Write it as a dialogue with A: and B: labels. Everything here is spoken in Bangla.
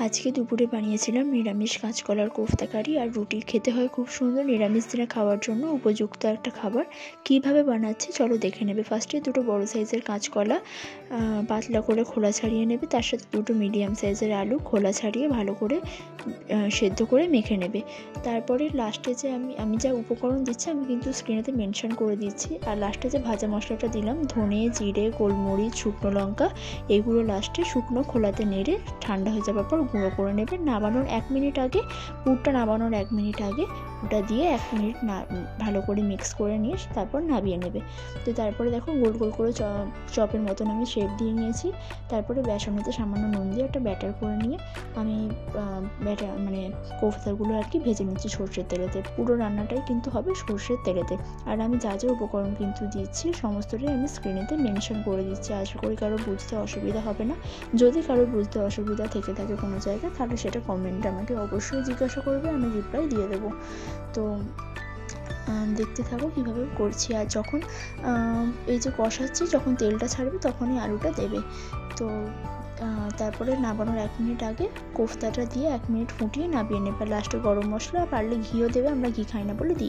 A: আজকে দুপুরে বানিয়েছিলাম নিরামিষ কাঁচকলার কোফতা কারি আর রুটি। খেতে হয় খুব সুন্দর, নিরামিষ দিনে খাওয়ার জন্য উপযুক্ত একটা খাবার। কিভাবে বানাচ্ছি চলো দেখে নেবে। ফার্স্টে দুটো বড় সাইজের কাঁচকলা পাতলা করে খোলা ছাড়িয়ে নেবে, তার সাথে দুটো মিডিয়াম সাইজের আলু খোলা ছাড়িয়ে ভালো করে সেদ্ধ করে মেখে নেবে। তারপরে লাস্টে যে আমি যা উপকরণ দিচ্ছি আমি কিন্তু স্ক্রিনেতে মেনশন করে দিচ্ছি। আর লাস্টে যে ভাজা মশলাটা দিলাম, ধনে, জিরে, গোলমরিচ, শুকনো লঙ্কা, এগুলো লাস্টে শুকনো খোলাতে নেড়ে ঠান্ডা হয়ে যাওয়ার পর গুঁড়ো করে নেবে। নামানোর 1 মিনিট আগে, পুরটা নামানোর 1 মিনিট আগে ওটা দিয়ে 1 মিনিট ভালো করে মিক্স করে নিয়ে তারপর নামিয়ে নেবে। তো তারপরে দেখো গোল গোল করে চপের মতন আমি শেপ দিয়ে নিয়েছি। তারপরে বেসনেতে সামান্য নুন দিয়ে একটা ব্যাটার করে নিয়ে আমি কোফতাগুলো আর কি ভেজে নিচ্ছি সর্ষের তেলেতে। পুরো রান্নাটাই কিন্তু হবে সর্ষের তেলেতে। আর আমি যা যা উপকরণ কিন্তু দিচ্ছি সমস্তটাই আমি স্ক্রিনেতে মেনশন করে দিচ্ছি। আশা করি কারো বুঝতে অসুবিধা হবে না। যদি কারো বুঝতে অসুবিধা থেকে থাকে কোনো জায়গায়, তাহলে সেটা কমেন্টে আমাকে অবশ্যই জিজ্ঞাসা করবে, আমি রিপ্লাই দিয়ে দেবো। তো দেখতে থাকো কীভাবে করছি। আর যখন এই যে কষাচ্ছি, যখন তেলটা ছাড়বে তখনই আলুটা দেবে। তো তারপরে নামানোর 1 মিনিট আগে কোফতাটা দিয়ে 1 মিনিট ফুটিয়ে নামিয়ে নেবে। লাস্টে গরম মশলা, পারলে ঘিও দেবে, আমরা ঘি খাই না বলে দিই।